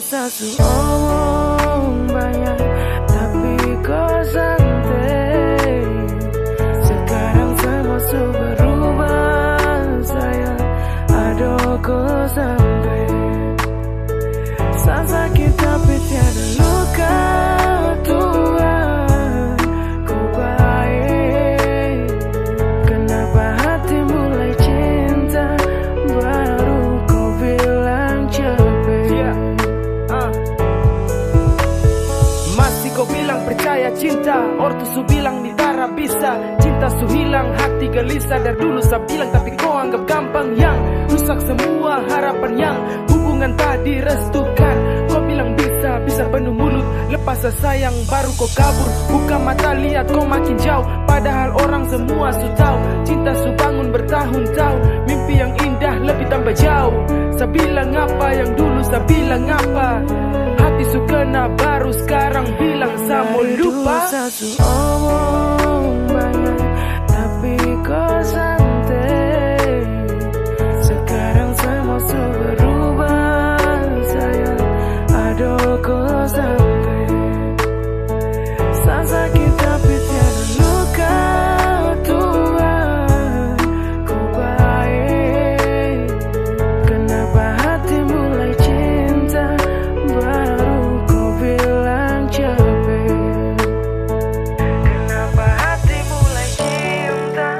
Satu omong banyak tapi kau santai. Sekarang semua sudah berubah sayang. Aduh kau sampai sakit tapi tiada luka. Tuhan kau baik. Kenapa hati mulai cinta baru kau bilang capek. Masih kau bilang percaya cinta, ortu su bilang mitara bisa. Cinta su hilang, hati gelisah. Dari dulu saya bilang tapi kau anggap gampang. Yang rusak semua harapan yang hubungan tadi restukan. Kau bilang bisa penuh mulut. Lepas sayang baru kau kabur. Buka mata lihat kau makin jauh. Padahal orang semua su tahu cinta su bangun bertahun-tahun. Mimpi yang indah lebih tambah jauh. Saya bilang apa yang dulu saya bilang apa. Hati su kena baru sekarang bilang saya mau lupa. Satu omong banyak tapi kau santai. Sekarang semua sudah berubah sayang. Aduh kau sampai sakit tapi tiada luka. Tuhan kau baik. Kenapa hati mulai cinta baru kau bilang capek. Kenapa hati mulai cinta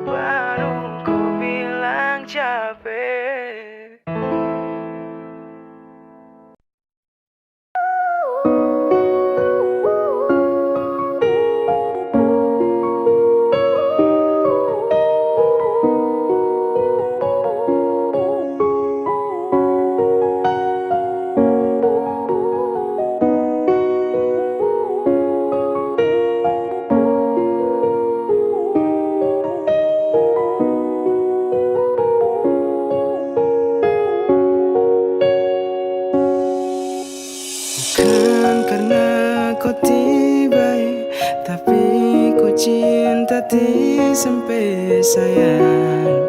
baru kau bilang capek. Bukan karena kau tiba, tapi kau cinta sampai sayang.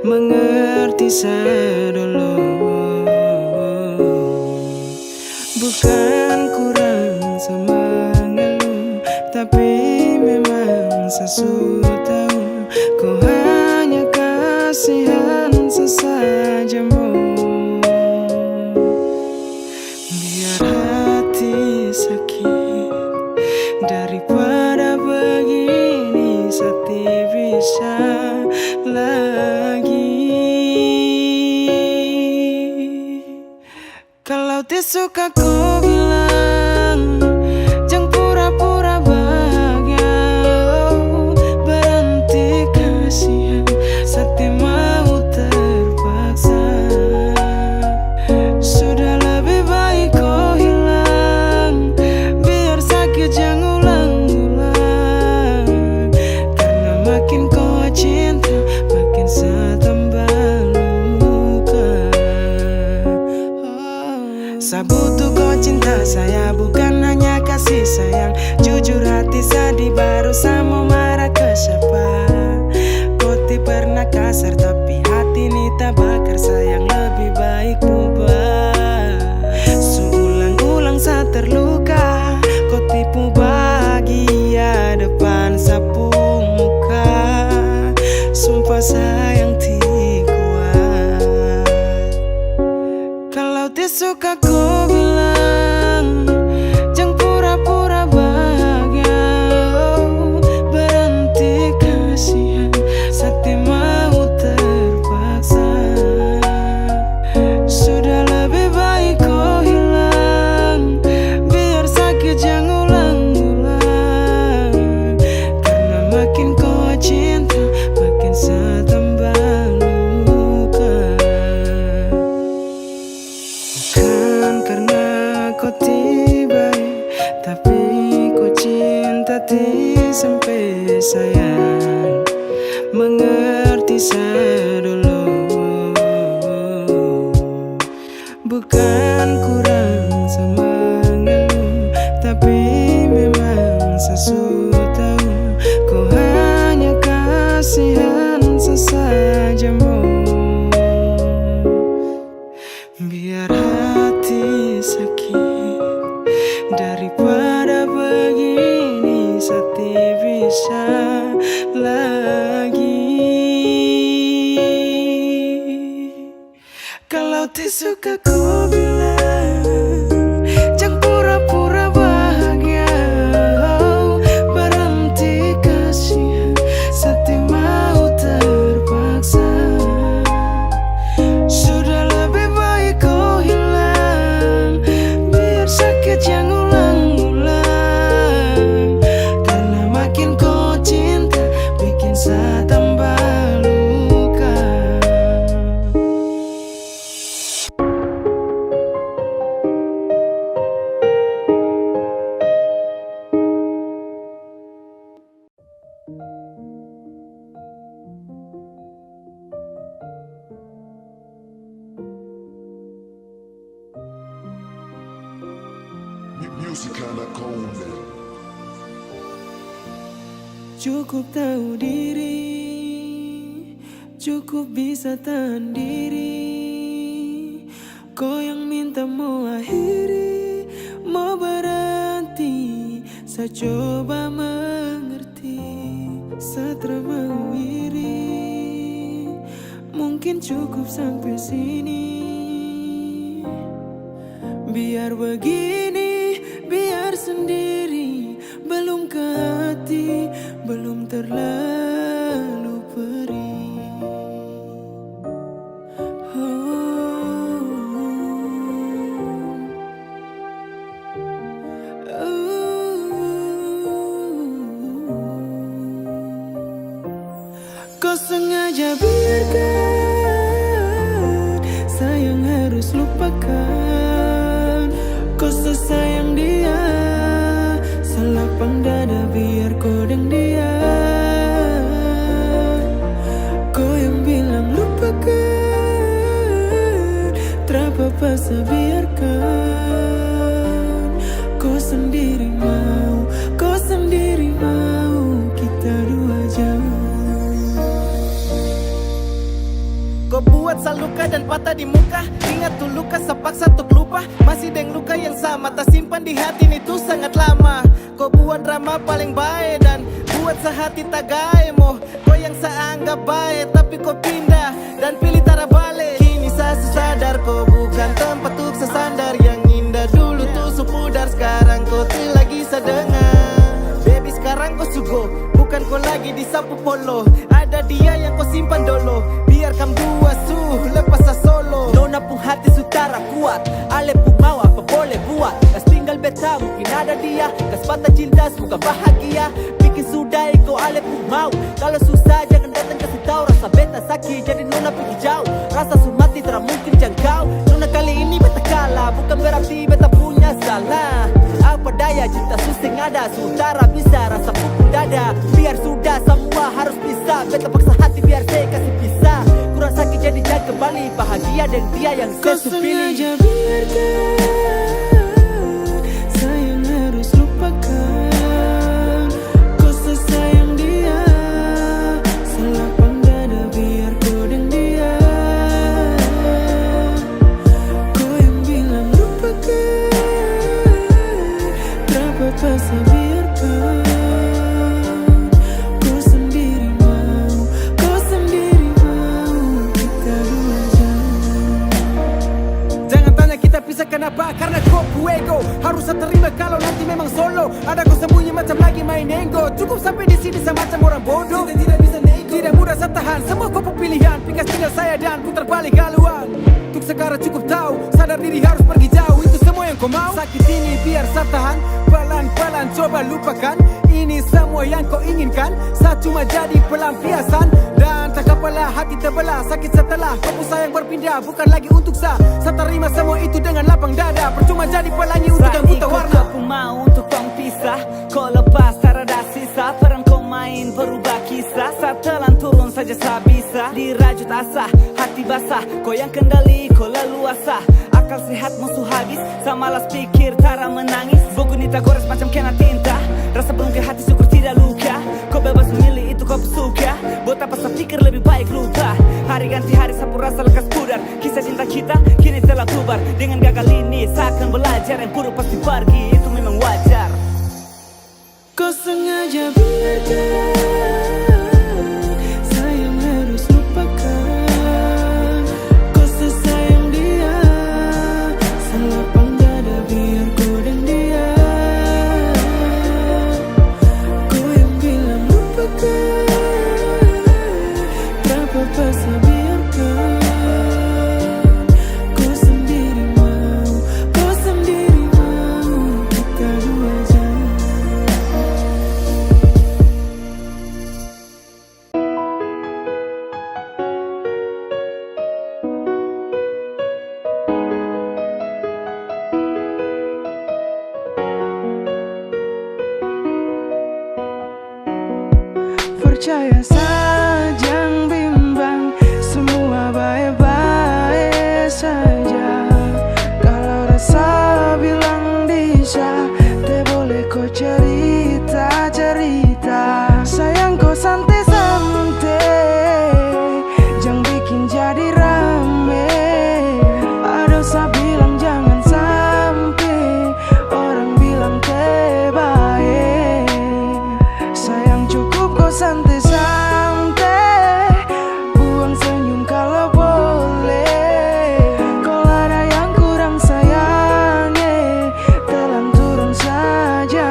Mengerti sedulu. Bukan kurang sama ngeluh, tapi memang sesuatu tahu. Kau hanya kasihan sesajamu. Sakit daripada begini, sakti bisa lagi. Kalau disuka kau bilang, jangan pura-pura bahagia. Berhenti kasihan, sakti mau terpaksa. Sudah lebih baik kau hilang. Jangan ulang-ulang. Karena makin kau cinta, makin saya tambah luka. Saya butuh kau cinta saya, bukan hanya kasih sayang. Jujur hati sedih baru saya mau marah ke siapa. Kau tidak pernah kasar tapi hati ini tak bakar. Sayang lebih baik ubah. Seulang-ulang saya terluka. Kau tipu bahagia depan sapu muka. Sumpah sayang tidak kuat. Kalau disuka kau bilang, jangan pura-pura bahagia. Berhenti kasihan, sakti mau terpaksa. Sudah lebih baik kau hilang. Biar sakit jangan ulang-ulang. Karena makin kau cinta, makin saya tambah luka. Bukan karena kau tiba, tapi kau cinta sampai sayang. Mengerti sedulu. Bukan kurang sama ngeluh, tapi memang sesuatu tahu. Kau hanya kasihan sesajamu. Biar hati sakit. Daripada begini Sakti bisa lagi. Kalau suka kau bilang jangan pura-pura bahagia. Berhenti kasihan Sakti mau terpaksa. Sudah lebih baik kau hilang, biar sakit yang ulang-ulang. Karena makin kau cinta bikin saya tambah luka. Music anak Konde. Cukup tahu diri, cukup bisa tahan diri. Kau yang minta mau akhiri, mau berhenti. Saya coba mengerti, saya terlalu iri. Mungkin cukup sampai sini. Biar begini, biar sendiri. Belum ke hati, belum terlalu perih. Kau sengaja biarkan sayang harus lupakan. Kau sesayang dia, selapang dada biar kau dan dia. Kau yang bilang lupakan, terapa saya biarkan. Kau sendiri mau, kau sendiri mau kita dua jauh. Kau buat saya luka dan patah di muka. Ingat tuh luka sepaksa untuk lupa. Masih deng luka yang sama tak simpan di hati ini tuh sangat lama. Kau buat drama paling baik dan buat sehati tak gaemo. Kau yang saya anggap baik tapi kau pindah dan pilih tara balik. Kini saya sadar kau bukan tempat untuk sesandar. Yang indah dulu tuh sepudar, sekarang kau tuh lagi sedengar. Baby sekarang kau sugo, bukan kau lagi di sapu polo. Ada dia yang kau simpan dulu, biarkan dua lepas sa solo. Nona pun hati sutara kuat, ale pun mau apa boleh buat. Kas tinggal beta mungkin ada dia, kas patah cinta semoga bahagia. Bikin sudah kau ale pun mau. Kalau susah jangan datang kasih tahu. Rasa beta sakit jadi nona pergi jauh. Rasa sumati tak mungkin jangkau. Nona kali ini beta kalah, bukan berarti beta punya salah. Apa daya cinta susing ada, sutara bisa rasa pukul dada. Biar sudah semua harus bisa, beta paksa hati biar saya kasih pisah. Kurang sakit jadi jangan kembali, bahagia dan dia yang saya pilih. Kau sengaja biarkan sayang harus lupakan. Kau sesayang dia, selapang dada biar kau dan dia. Kau yang bilang lupakan, terapa saya biarkan. Kau sendiri mau, kau sendiri mau kita dua jauh. Jangan tanya kita pisah kenapa, karena kau fuego. Harus saya terima kalau nanti memang solo. Ada kau sembunyi macam lagi main nego. Cukup sampai di sini sama macam orang bodoh. Tidak bisa nego, tidak mudah saya tahan. Semua kau pilihan, pikas tinggal saya dan putar balik haluan. Untuk sekarang cukup tahu, sadar diri harus pergi jauh. Itu semua yang kau mau. Sakit ini biar saya tahan, pelan-pelan coba lupakan. Ini semua yang kau inginkan, saya cuma jadi pelampiasan. Dan tak apalah hati terbelah, sakit setelah kau pun sayang berpindah. Bukan lagi untuk saya terima semua itu dengan lapang dada. Percuma jadi pelangi untuk yang buta warna. Aku mau untuk kau pisah, kau lepas tak ada sisa. Perang kau main berubah kisah, saat telan turun saja saya bisa. Dirajut asa, hati basah, kau yang kendali, kau leluasa. Akal sehat musuh habis, sama malas pikir tara menangis. Buku nita gores macam kena tinta, rasa belum ke hati syukur tidak luka. Kau bebas memilih itu kau suka, buat apa saya pikir lebih baik lupa. Hari ganti hari sapu rasa lekas pudar, kisah cinta kita kini telah bubar. Dengan gagal ini seakan wajar, yang buruk pasti pergi, itu memang wajar. Kau sengaja biarkan sayang harus lupakan. Kau sesayang dia, selapang dada biar kau dan dia. Kau yang bilang lupakan, tak apa-apa saya biarkan. Kau sendiri mau, kau sendiri mau, kita dua jangan. Percaya saja, jangan bimbang, semua baik-baik saja. Kalau rasa bilang bisa, tak boleh kau cerita-cerita. Sayang kau santai-santai, jangan bikin jadi rame. Ada saya bilang jangan sampai orang bilang terbaik. Sayang cukup kau santai-santai, buang senyum kalau boleh. Kalau ada yang kurang sayangnya, telan turun saja.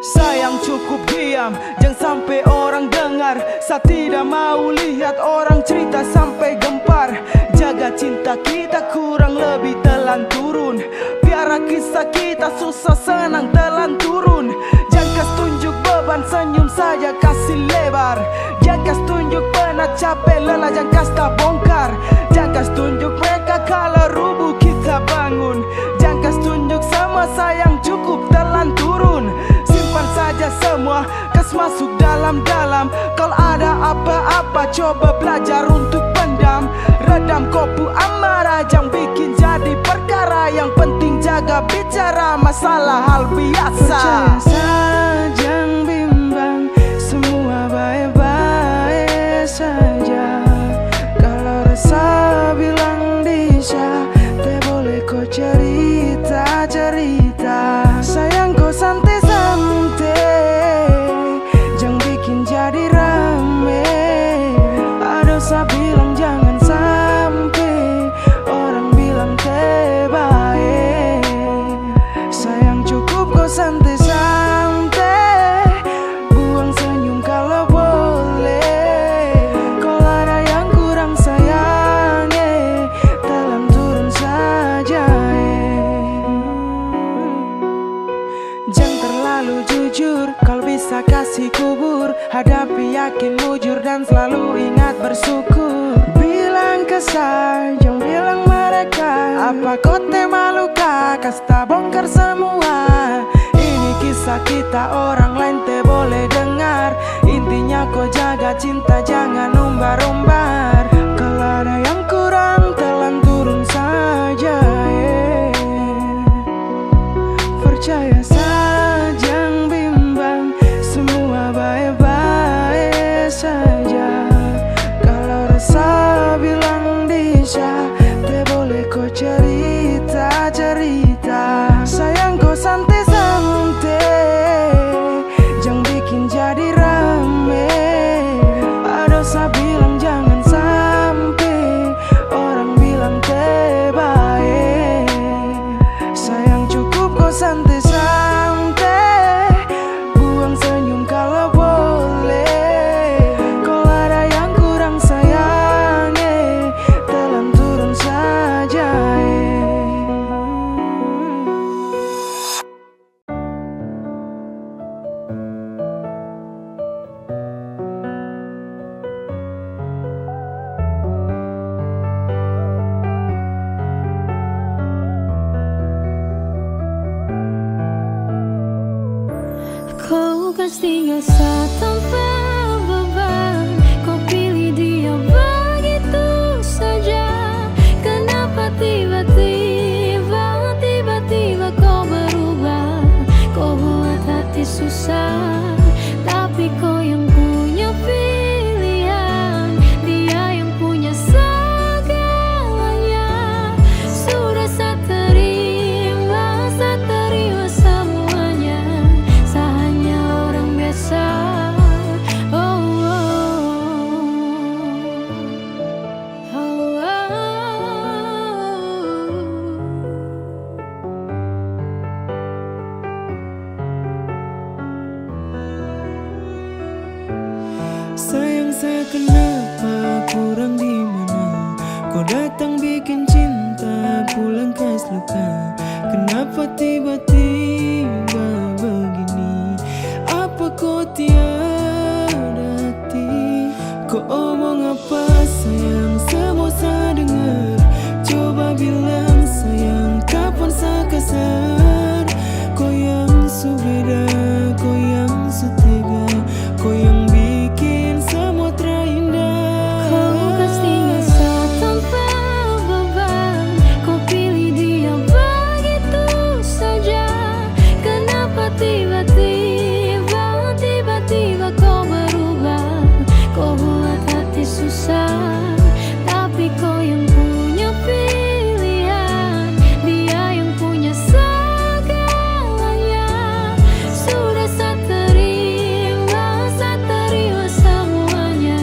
Sayang cukup diam, jangan sampai orang dengar. Saya tidak mau lihat orang cerita sampai gempar. Jaga cinta kita kurang lebih telan turun. Biar kisah kita susah senang telan turun. Jangan kas tunjuk beban, senyum saja kasih lebar. Jangan kas tunjuk penat capek lelah, jangan kas tak bongkar. Jangan kas tunjuk mereka kalau rubuh kita bangun. Jangan kas tunjuk sama sayang cukup telan turun. Simpan saja semua, kas masuk dalam-dalam. Kalau ada apa-apa coba belajar untuk pendam. Redam kopu amarah, jangan bikin jadi perkara. Yang penting jaga bicara, masalah hal biasa. Percaya saja, jangan bimbang, semua baik-baik saja. Kalau rasa bilang bisa, tak boleh kau cerita-cerita. Sayang kau santai-santai, jangan bikin jadi rame. Ada saya bilang jangan sampai orang bilang terbaik. Sayang cukup kau santai-santai, buang senyum kalau boleh. Kalau ada yang kurang sayangnya, telan turun saja. Jangan terlalu jujur, kalau bisa kasih kubur. Hadapi yakin mujur dan selalu ingat bersyukur. Bilang kesal, jangan bilang mereka. Apa kau maluka, kasta bongkar semua. Ini kisah kita, orang lain te boleh dengar. Intinya kau jaga cinta, jangan umbar-umbar. Kalau ada yang kurang, telan turun saja. Percaya saja, jangan bimbang, semua baik-baik saja. Kalau rasa bilang bisa, tak boleh kau cerita-cerita. Sayang kau santai-santai, jangan bikin jadi rame. Ada saya bilang jangan sampai orang bilang terbaik. Sayang cukup kau santai-santai, buang senyum kalau boleh. Kalau ada yang kurang sayangnya, telan turun saja. Kau kasih asa tanpa beban, kau pilih dia begitu saja. Kenapa tiba-tiba kau berubah? Kau buat hati susah, tapi kau yang punya pilihan. Dia yang punya segalanya. datang bikin cinta, pulang kas luka. Kenapa tiba-tiba begini? Apa kau tiada hati? Kau omong apa sayang, semua saya dengar. Coba bilang sayang, kapan saya kasar? Kau yang subeda, kau yang setega, kau yang bikin semua terindah. Kau kasih asa tanpa beban, kau pilih dia begitu saja. Kenapa tiba-tiba kau berubah? Kau buat hati susah, tapi kau yang punya pilihan. Dia yang punya segalanya. Sudah saya terima semuanya.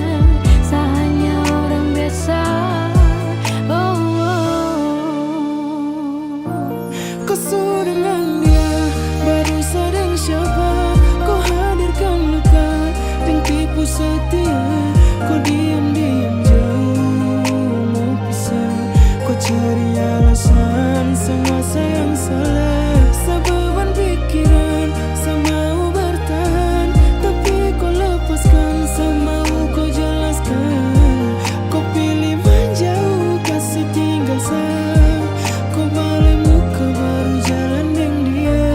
Saya hanya orang biasa. Oh, Kau sudah dengan dia, baru sedang siapa? Kau hadirkan luka dan tipu setia. Kau diam-diam jauh mau pisah. Kau cari alasan, semua sayang salah. Sebeban pikiran, saya mau bertahan, tapi kau lepaskan, saya mau kau jelaskan. Kau pilih menjauh, kasih tinggal saya. Kau balik muka baru jalan dengan dia.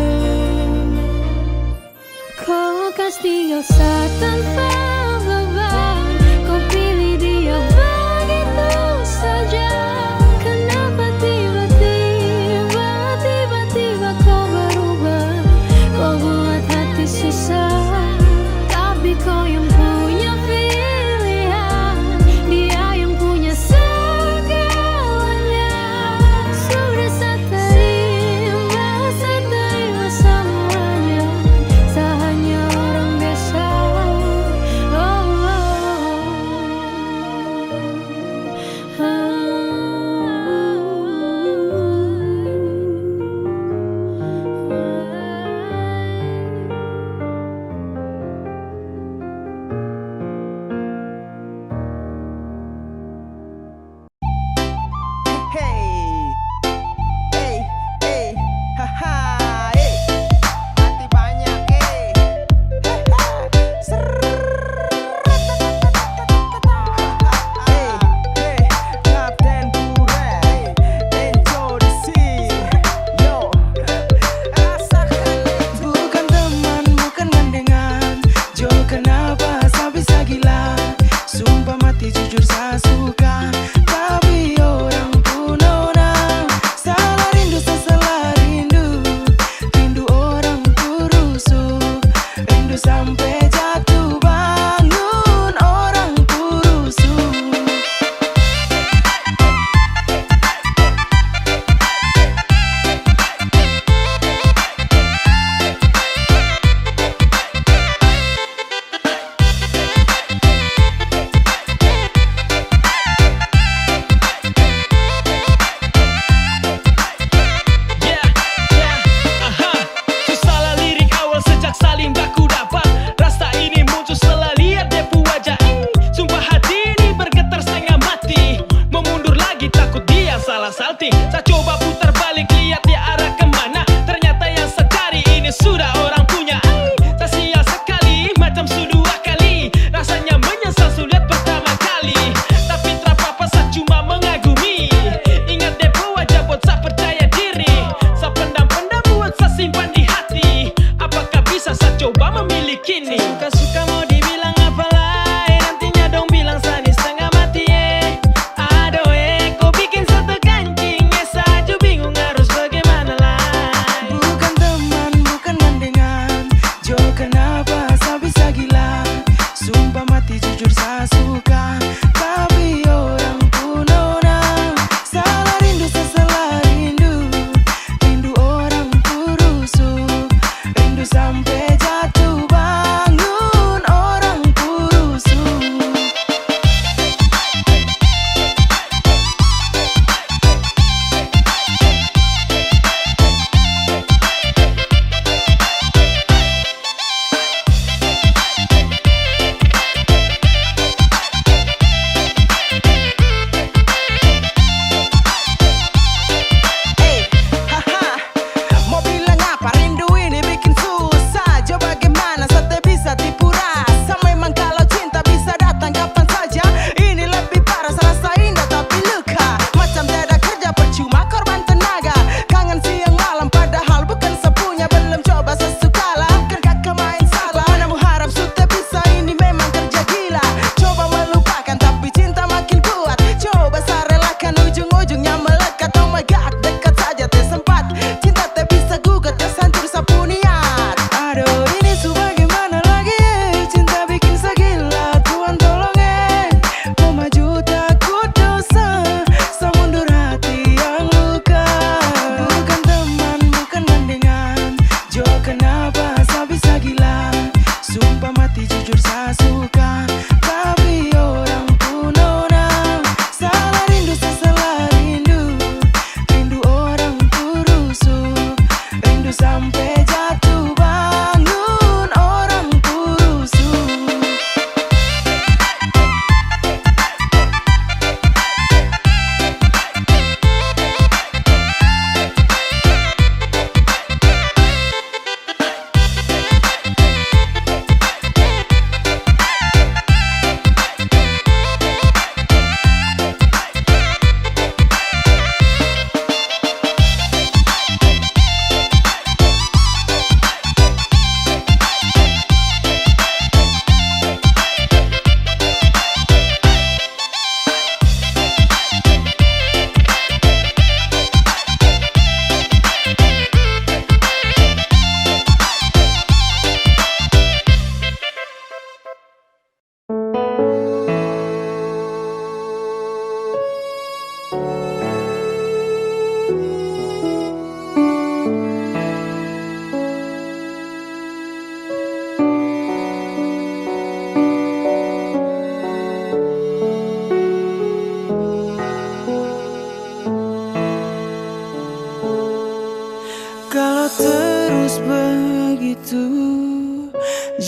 kau kasih asa tanpa beban, kau pilih dia begitu saja. Kenapa tiba-tiba kau berubah? Kau buat hati susah, tapi kau yang punya pilihan. Dia yang punya segalanya. Sudah saya terima semuanya. Saya hanya orang biasa. Oh, Hey, hey, hey, haha, hey, hati banyak, hey, hey, hey, Kapten Pure, enjoy the scene, yo, rasakan. Bukan teman, bukan gandengan. Jo, kenapa saya bisa gila? Sumpah mati jujur saya suka, tapi orang pun orang. Salah rindu, saya salah rindu. Rindu orang kurusuk, rindu sampai jatuh bangun orang kurusuk. Salah lirik awal sejak saling baku dapat. Rasa ini muncul setelah lihat depu wajah. Sumpah hati ini bergetar setengah mati. Mau mundur lagi takut dia salah salting. Saya coba putar balik lihat dia arah kemana. Ternyata yang saya cari ini sudah orang punya. Tak sial sekali macam dua kali. Rasanya menyesal sulit pertama kali. Tapi tak apa-apa saya cuma mengagumi. Ingat depu wajah buat saya percaya diri. Saya pendam-pendam buat saya simpan di hati. Apakah bisa saya coba memiliki ini? Suka-suka mau dibilang apalah, nantinya dong bilang saya ni setengah mati. Aduh kau bikin satu kancing esa.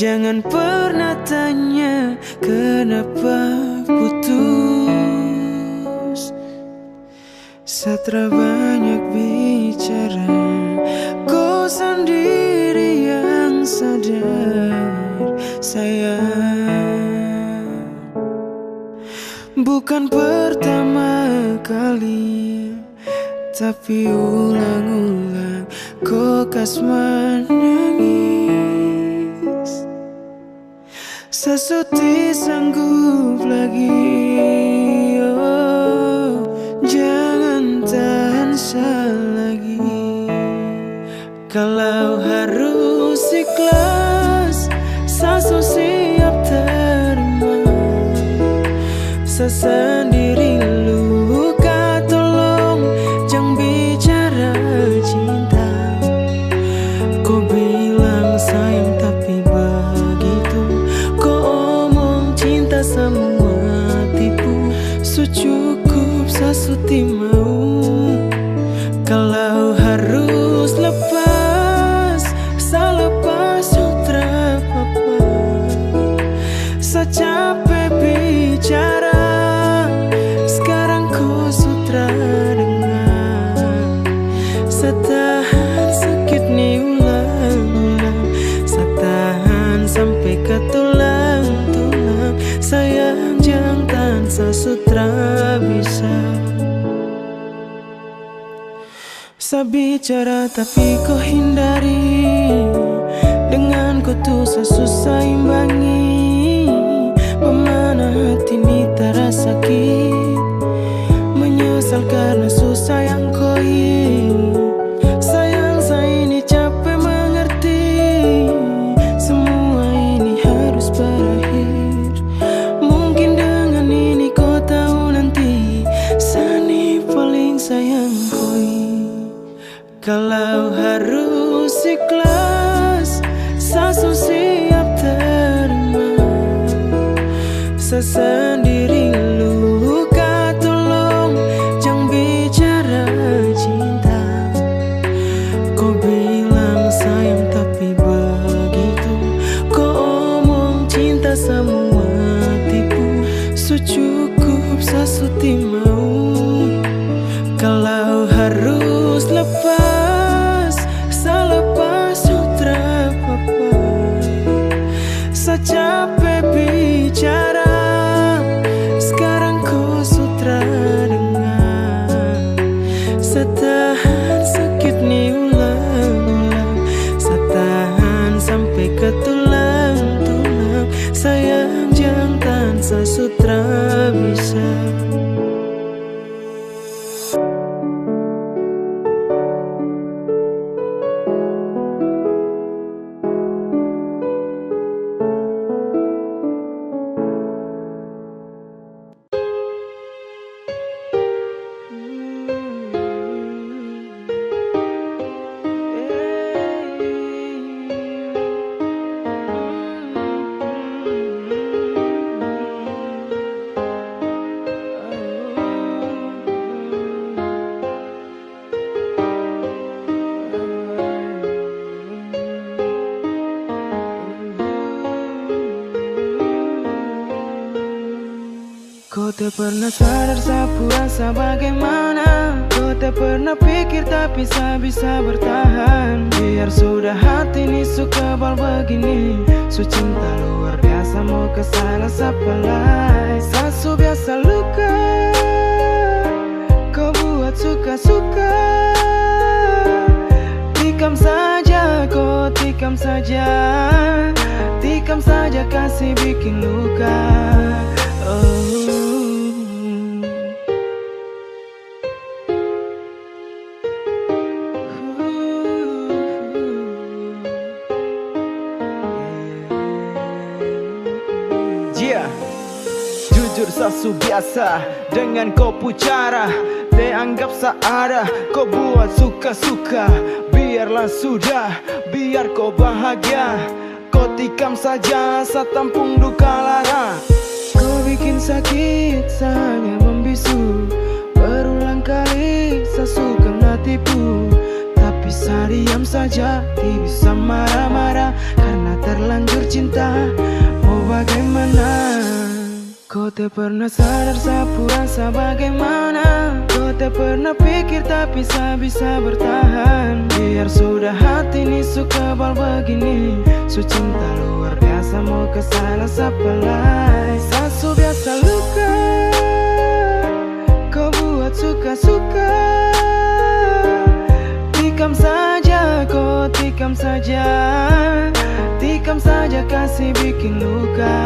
Jangan pernah tanya kenapa putus. Setelah banyak bicara, kau sendiri yang sadar sayang. Bukan pertama kali, tapi ulang-ulang kau kas menangis. Sesuti sanggup lagi, oh, jangan tahan lagi. Kalau harus ikhlas, saya siap terima. Saya sendiri luka, tolong jangan bicara cinta. Kau bilang sayang tapi begitu, kau omong cinta semua tipu. Cukup sasuti mau. Kalau harus lepas, saya lepas sutra papa. Saya capek bicara, sekarang kau sutra dengar. Saya tahan sakit nih ulang-ulang, saya tahan sampai ke tulang-tulang. Sayang jangan tahan, saya sutra bisa. Saya bicara tapi kau hindari, dengan kau tuh saya susah imbangi. Pemana hati ini terasa sakit, menyesal karena susah yang kau ini. Sayang saya ini capek mengerti, semua ini harus berakhir. Mungkin dengan ini kau tahu nanti, saya ini paling sayang kau ini. Kalau harus ikhlas, saya siap terima. Saya sendiri luka, tolong jangan bicara cinta. Kau bilang sayang tapi begitu, kau omong cinta semua tipu. Cukup sasuti mau. Kalau harus lepas, saya lepas sutra papa. Saya capek bicara, sekarang kau sutra dengar. Saya tahan sakit nih ulang-ulang, saya tahan sampai ke tulang-tulang. Sayang jangan tahan, saya sutra bisa. Kau tak pernah sadar sapu rasa bagaimana. Kau tak pernah pikir tapi saya bisa bertahan. Biar sudah hati ini suka bal begini, su cinta luar biasa mau kesana sapalai. Sasu biasa luka, kau buat suka-suka. Tikam saja, kau tikam saja. Tikam saja kasih bikin luka. Oh. Jujur sasu biasa dengan kau pucara, dianggap seada, kau buat suka-suka. Biarlah sudah, biar kau bahagia. Kau tikam saja, saya tampung duka lara. Kau bikin sakit, saya hanya membisu. Berulang kali saya suka tipu, tapi saya diam saja, tidak bisa marah-marah. Karena terlanjur cinta, mau bagaimana? Kau tak pernah sadar sapu rasa bagaimana. Kau tak pernah pikir tapi saya bisa bertahan. Biar sudah hati ini suka bal begini. Su cinta luar biasa mau kesana sapalai. Sasu biasa luka, kau buat suka-suka. Tikam saja, kau tikam saja. Tikam saja kasih bikin luka.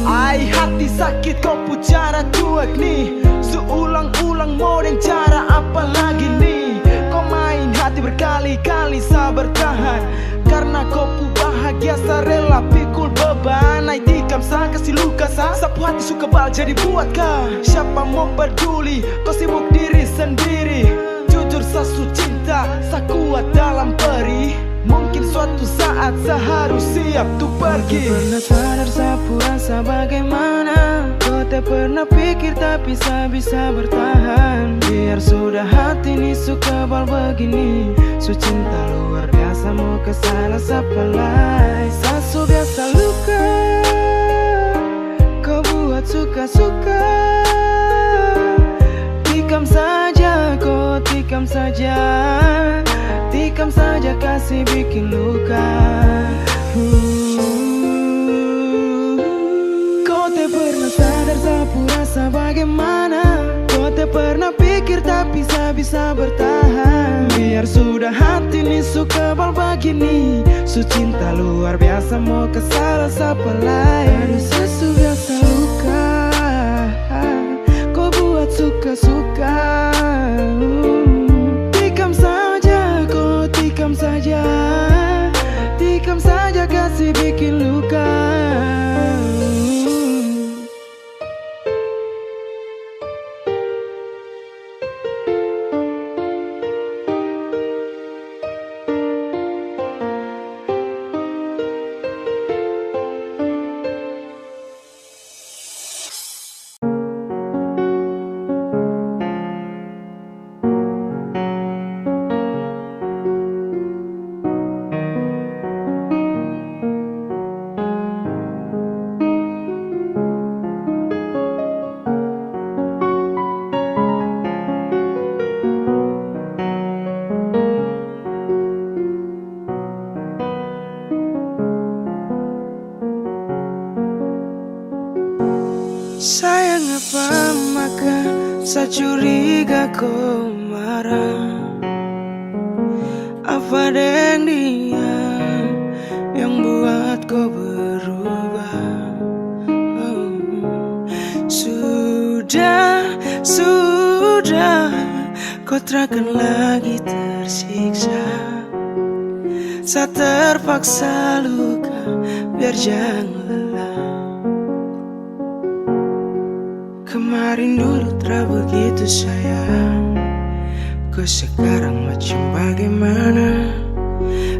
Ai hati sakit kau pucara cuek nih. Seulang-ulang mau dan cara apa lagi nih. Kau main hati berkali-kali saya bertahan. Karena kau pu bahagia saya rela pikul beban. Ai tikam saya kasih luka saya. Sapu hati suka bal jadi buat kah. Siapa mau peduli kau sibuk diri sendiri. Jujur sasu cinta saya kuat dalam perih. Mungkin suatu saat saya harus siap tuh pergi. Kau tak pernah sadar sapu rasa bagaimana. Kau tak pernah pikir tapi saya bisa bertahan. Biar sudah hati ini suka bal begini. Su cinta luar biasa mau kesana sapalai. Sasu biasa luka, kau buat suka-suka. Tikam saja, kau tikam saja. Tikam saja kasih bikin luka. Kau tak pernah sadar sapu rasa bagaimana. Kau tak pernah pikir tapi saya bisa bertahan. Biar sudah hati ini suka bal begini. Su cinta luar biasa mau kesala sapalai. Aduh sasu biasa luka, kau buat suka-suka. Tikam saja, kau tikam saja. Tikam saja kasih bikin luka. Sayang apa maka saya curiga kau marah. Apa dengan dia yang buat kau berubah? Sudah kau takkan lagi tersiksa. Saya terpaksa luka biar jangan lelah. Kemarin dulu tak begitu sayang, kau sekarang macam bagaimana?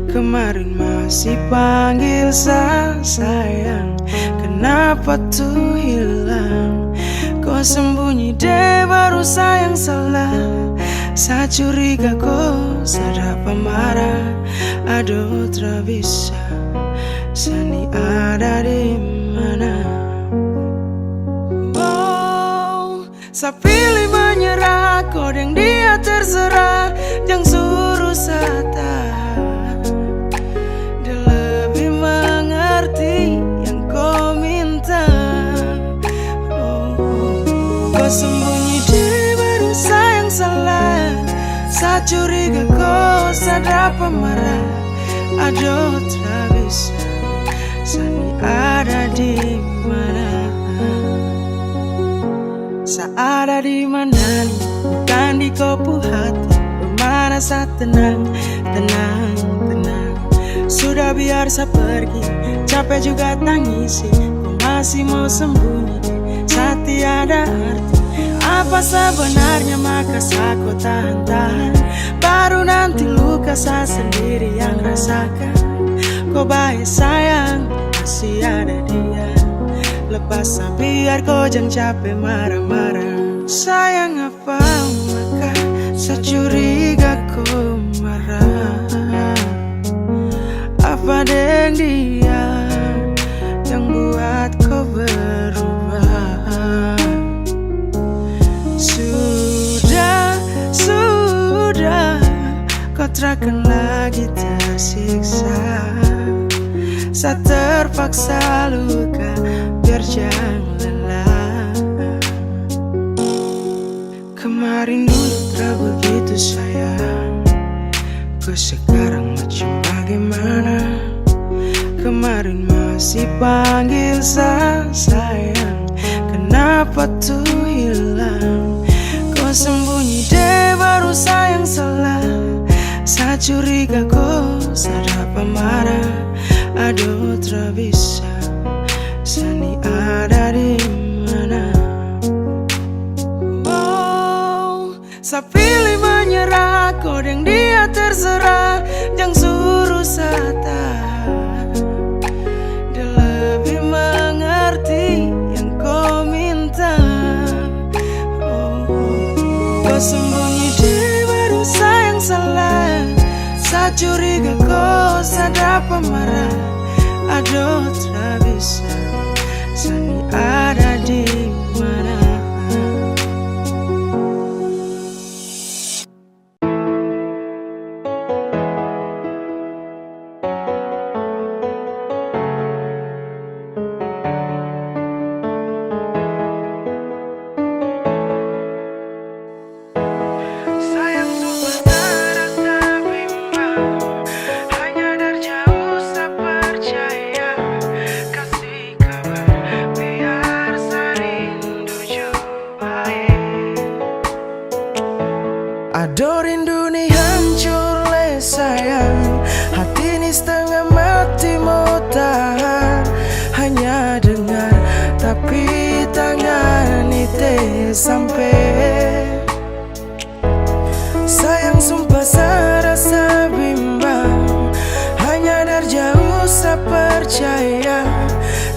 Kemarin masih panggil saya sayang, kenapa tuh hilang? Kau sembunyi deh baru sayang salah. Saya curiga kau sadar pemarah. Aduh tak bisa, Sani ada di mana? Saya pilih menyerah, kau yang dia terserah. Jangan suruh saya tahan. Dia lebih mengerti yang kau minta. Kau sembunyi deh baru sayang salah. Saya curiga kau sadar pemarah. Aduh tak bisa, Sani ada di mana? Ada di mana nih? Bukan di kopu hati. Bagaimana saat tenang. Sudah biar saya pergi, capek juga tangisi. Kau masih mau sembunyi, saat tiada arti. Apa sebenarnya maka saya kau tahan. Baru nanti luka saya sendiri yang rasakan. Kau baik sayang, masih ada dia. Lepas biar kau jangan capek marah-marah. Sayang apa maka saya curiga kau marah. Apa deng dia yang buat kau berubah. Sudah, kau takkan lagi tersiksa saat terpaksa luka biar jangan lelah. Kemarin dulu tak begitu sayang, kau sekarang macam bagaimana? Kemarin masih panggil sayang, kenapa tuh hilang? Kau sembunyi deh baru sayang salah. Saya curiga kau sadar marah. Aduh tak bisa, Sani ada di mana? Oh, saya pilih menyerah, kau yang dia terserah. Jangan suruh saya tahan, dia lebih mengerti yang kau minta. Kau sembunyi deh baru sayang salah. Saya curiga kau sadar marah. Aduh tak bisa, Sani ada di mana? Sayang sumpah terasa bimbang, hanya dari jauh saya percaya. Kasih kabar biar saya rindu jumpa. Aduh rindu nih hancur le sayang, hati ini setengah mati mau tahan. Hanya dengar tapi tangan itu sampai. Sayang sumpah saya rasa bimbang, hanya dari jauh saya percaya.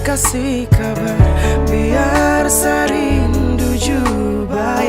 Kasih kabar biar saya rindu jumpa.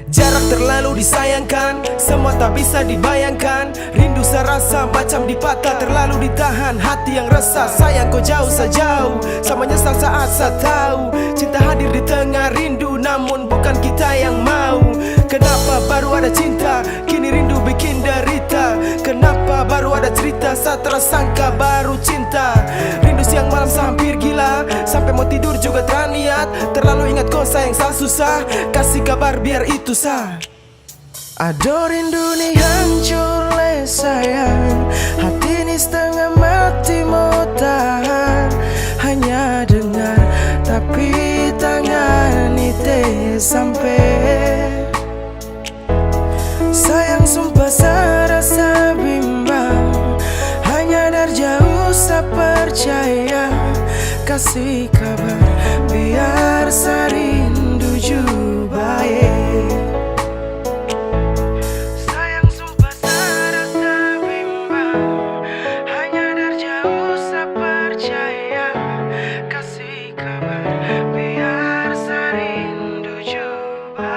Jarak terlalu disayangkan, semua tak bisa dibayangkan. Rindu saya rasa macam dipatah, terlalu ditahan. Hati yang resah, sayang kau jauh sejauh. Sama nyesal saat saya tahu cinta hadir di tengah rindu, namun bukan kita yang mau. Kenapa baru ada cinta, kini rindu bikin derita? Kenapa baru ada cerita, saat tersangka baru cinta? Rindu siang malam saya hampir gila, sampai mau tidur juga terniat. Terlalu ingat kau sayang saya susah, kasih kabar biar itu sah. Aduh rindu nih hancur le sayang, hati ini setengah mati mau tahan. Hanya dengar tapi tangan itu sampai. Sayang sumpah saya rasa bimbang, hanya dari jauh saya percaya. Kasih kabar biar saya rindu jumpa. Sayang sumpah saya rasa bimbang, hanya dari jauh saya percaya. Kasih kabar biar saya rindu jumpa.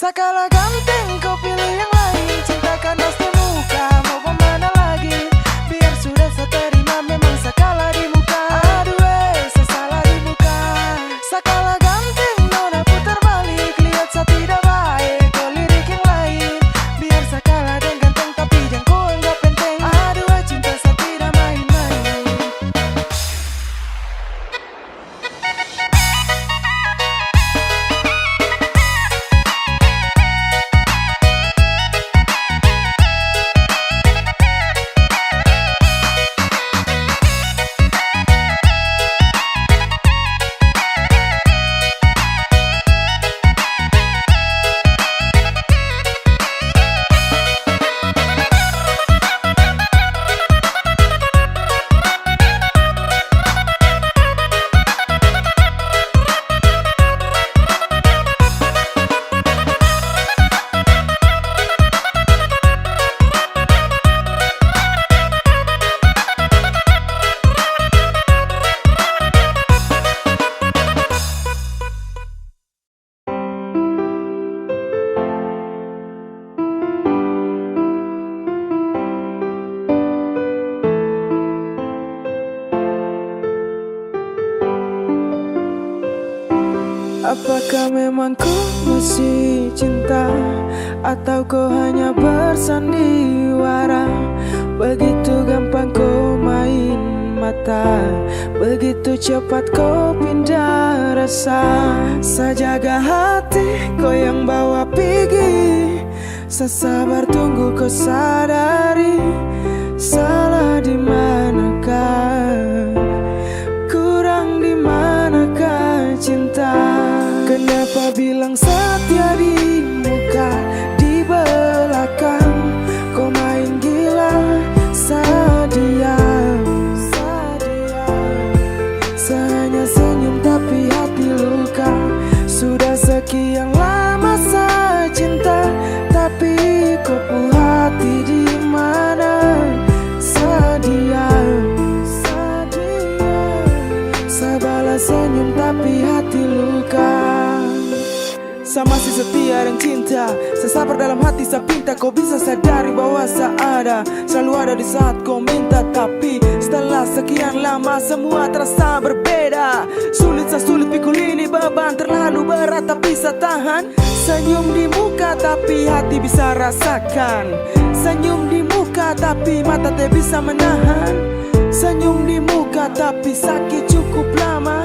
Sakala ganteng kau pilih yang lain, cintakan di muka, mau kemana lagi? Biar sudah saya terima, memang sakala di muka. Aduh saya salah di muka. Sakala ganteng nona putar balik, lihat saya tidak baik, kau lirik yang lain. Biar sakala dan ganteng tapi jangan kau anggap penting. Aduh cinta saya tidak main-main. Apakah memang kau masih cinta, atau kau hanya bersandiwara? Begitu gampang kau main mata, begitu cepat kau pindah rasa. Saya jaga hati, kau yang bawa pergi. Saya sabar tunggu kau sadari, salah di manakah, kurang di manakah cinta? Kenapa bilang setia di muka, di belakang kau main gila? Saya diam, saya hanya senyum tapi hati luka. Sudah sekian lama saya cinta, tapi kau pun hati di mana? Saya diam, saya balas senyum tapi hati luka. Saya masih setia dan cinta, saya sabar dalam hati, saya pinta kau bisa sadari bahwa saya ada, selalu ada di saat kau minta. Tapi setelah sekian lama semua terasa berbeda. Sulit pikul ini beban terlalu berat, tapi saya tahan. Senyum di muka tapi hati bisa rasakan. Senyum di muka tapi mata tak bisa menahan. Senyum di muka tapi sakit cukup lama.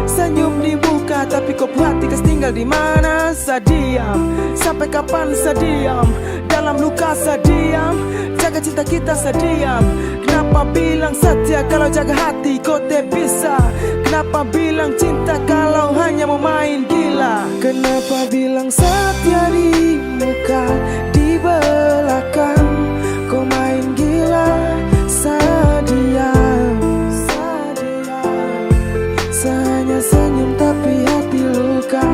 Senyum di muka tapi kau hati kas tinggal di mana? Saya diam, sampai kapan saya diam? Dalam luka saya diam, jaga cinta kita saya diam. Kenapa bilang setia kalau jaga hati kau tak bisa? Kenapa bilang cinta kalau hanya mau main gila? Kenapa bilang setia di muka, di belakang kau main gila? Saya diam, saya hanya senyum tapi hati luka.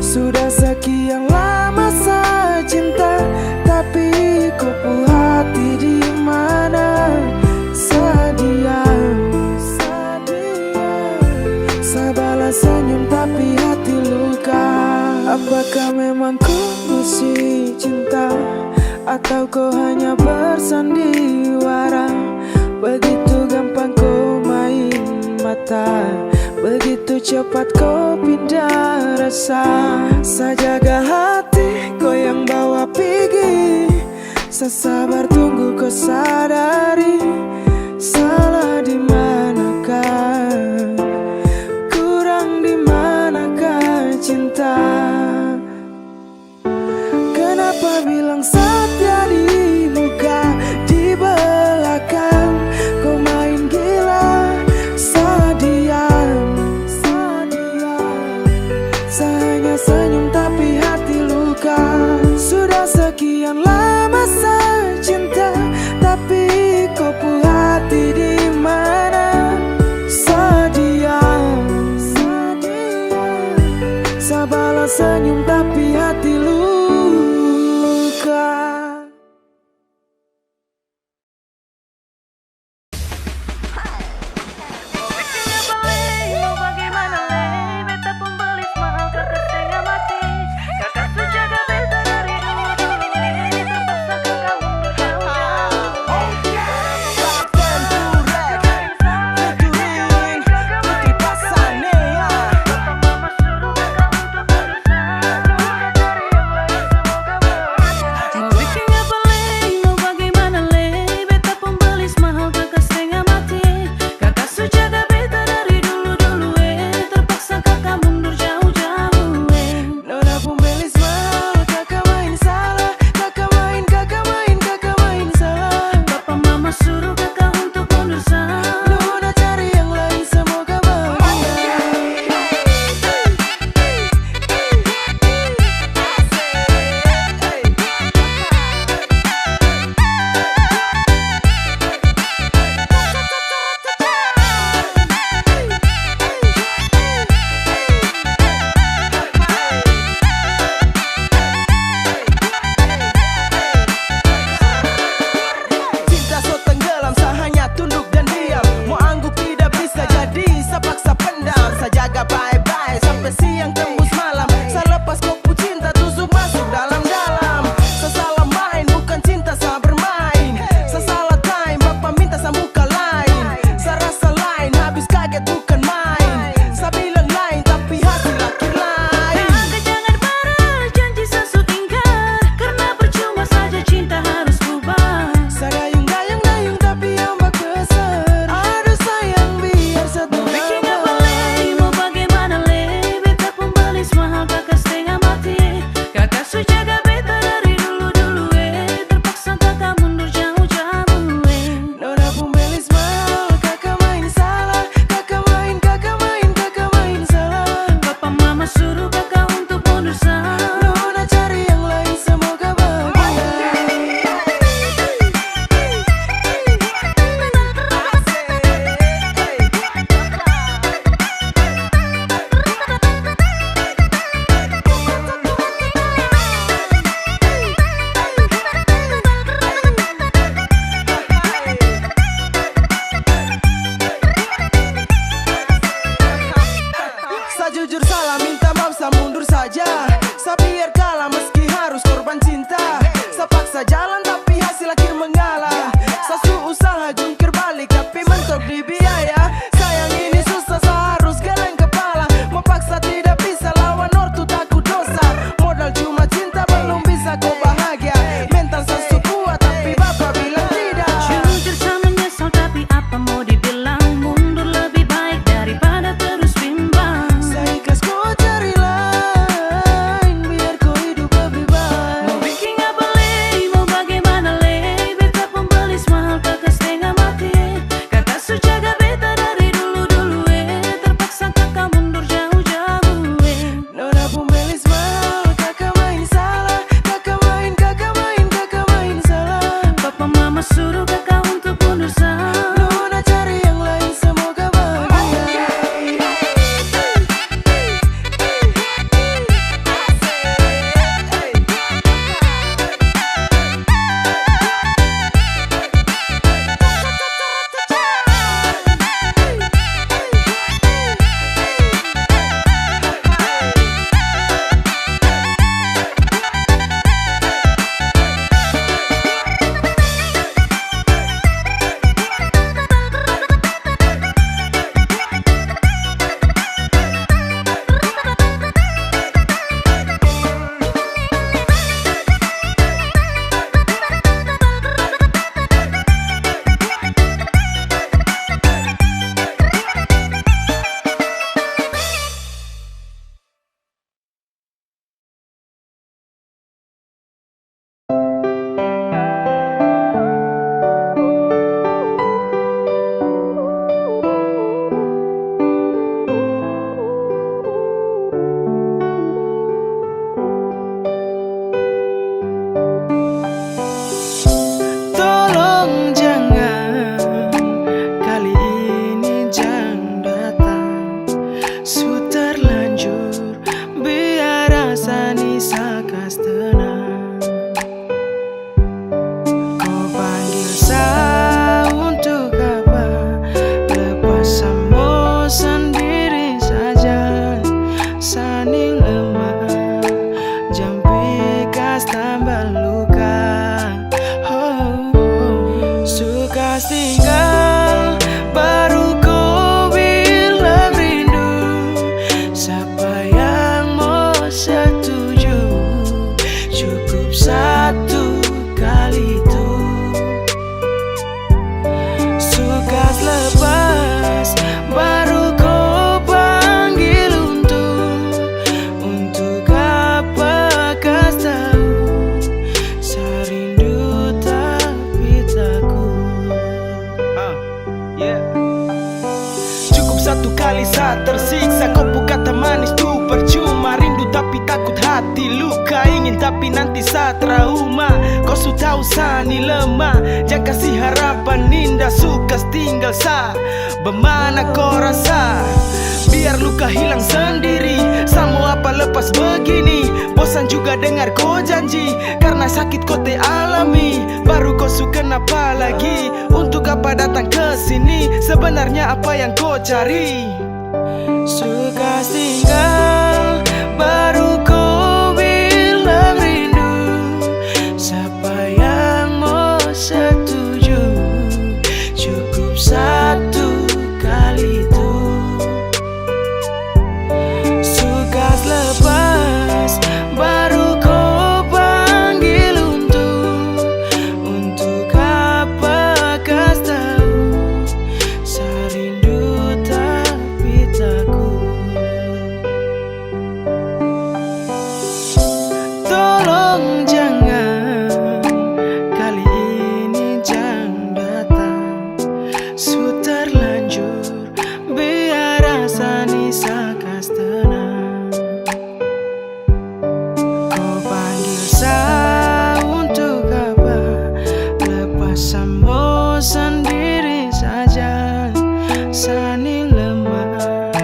Sudah sekian lama saya cinta, tapi kau pun hati di mana? Saya diam, saya balas senyum tapi hati luka. Apakah memang kau masih cinta, atau kau hanya bersandiwara? Begitu gampang kau main mata, begitu cepat kau pindah rasa. Saya jaga hati, kau yang bawa pergi. Saya sabar tunggu kau sadari, salah di manakah, kurang di manakah cinta? Kenapa bilang setia di muka, di belakang kau main gila? Saya diam, saya hanya senyum tapi hati luka. Sudah sekian lama saya cinta, tapi kau pun hati di mana? Saya diam, saya balas senyum tapi hati luka. Bagaimana le, beta pembelis mahal kakak setengah mati. Kakak tuh jaga beta rasa nisa kas tenang. Kau panggil saya untuk apa? Lepas samo sendiri saja. Saning lemah, jampi kas tambah luka. Suka tinggal baru kau bilang rindu. Siapa yang mau setuju? Cukup satu kali itu. Suka lepas baru kau panggil untuk apa kas tahu. Serindu tapi takut. Cukup satu kali saat tersiksa. Kau kata manis tuh percuma. Rindu tapi takut hati luka. Ingin tapi nanti saat trauma. Kau su tahu sani lemah. Jangan kasih harapan indah. Suka tinggal sa. Bagaimana kau rasa? Biar luka hilang sendiri. Samo apa lepas begini. Bosan juga dengar kau janji. Karena sakit kau te alami. Baru kau suka apa lagi? Untuk apa datang ke sini? Sebenarnya apa yang kau cari? Suka tinggal baru kau bilang rindu. Siapa yang mau setuju? Cukup satu kali itu. Suka lepas baru kau panggil untuk apa kas tahu. Serindu tapi takut. Tolong jangan, kali ini jangan datang. Su terlanjur, biar rasa nisa kas tenang. Kau panggil saya untuk apa? Lepas samo sendiri saja. Saning lemah,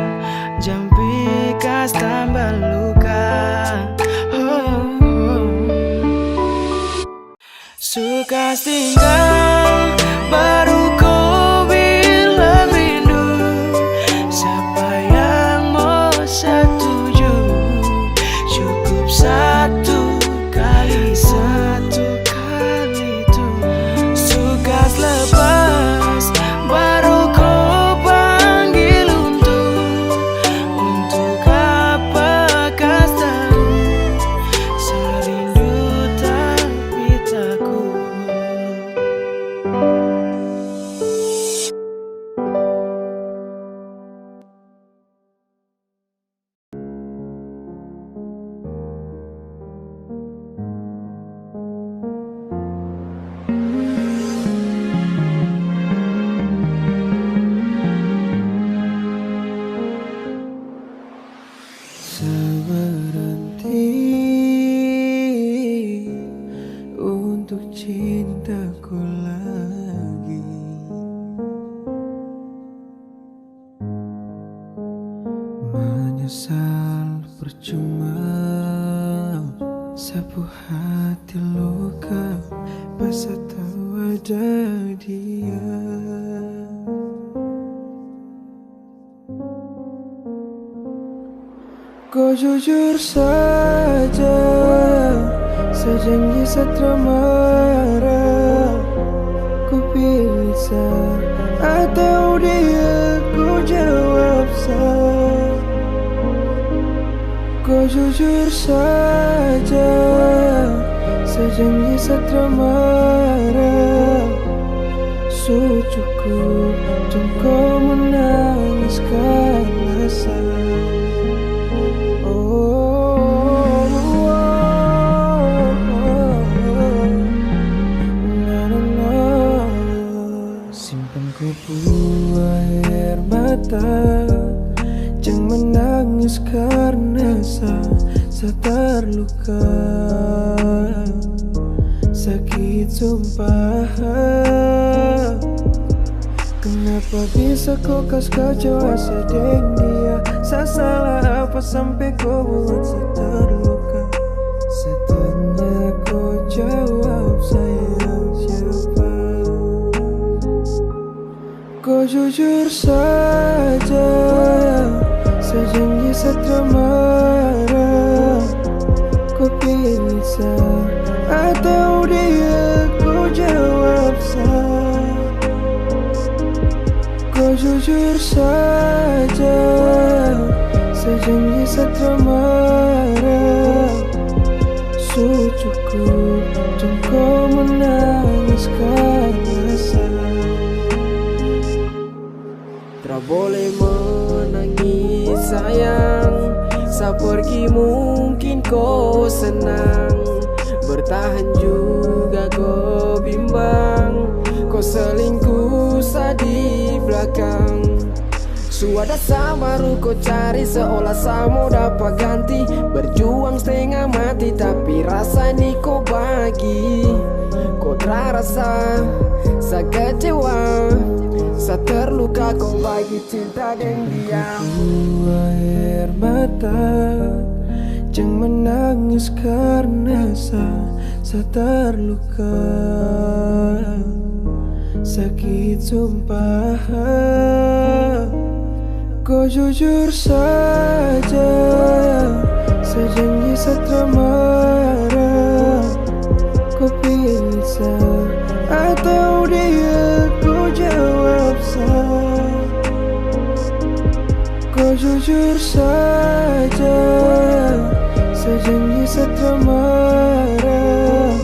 jampi kas tambah luka. Suka tinggal baru kau bilang rindu. Siapa yang mau setuju? Cukup satu kali itu. Suka lepas baru kau panggil untuk apa kas tahu. Serindu tapi takut. Seberhenti untuk cintaku lagi. Menyesal percuma. Sapu hati luka. Pas tahu ada dia. Kau jujur saja, sejanji setra marah. Ku pilih sa atau dia, ku jawab sa. Kau jujur saja, sejanji setra marah. Su cukup, jangan kau menangis karena sa. Simpan kupu air mata. Jangan menangis karena sa terluka. Sakit sumpah. Kenapa bisa kau kas kecewa sedeng dia? Saya salah apa sampai kau buat saya terluka? jujur saja, sejanji setia marah. Kau pilih saya atau dia, ku jawab saya. Kau jujur saja, sejanji setia marah. Cukup, jangan kau menangis karena saya. Tak boleh menangis sayang, saat pergi mungkin kau senang, bertahan juga kau bimbang, kau selingkuh saat di belakang. Suada sama baru kau cari seolah sama dapat ganti, berjuang setengah mati tapi rasa ini kau bagi. Kau terasa sa kecewa, sa terluka kau bagi cinta dan diam. Air mata, jangan menangis karena sa terluka. Sakit sumpah, kau jujur saja, sejanji setia marah. Kau pilih saya atau dia, ku jawab saya. Kau jujur saja, sejanji setia marah.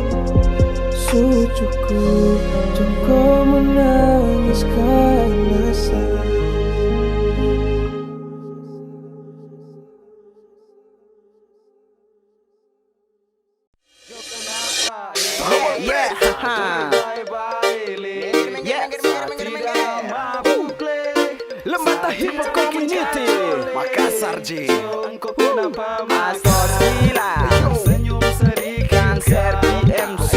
Cukup, jangan kau menangis karena saya. Lembata Hip Hop Community Makassar J. Astos gila, senyum sedikit Cancer PMC,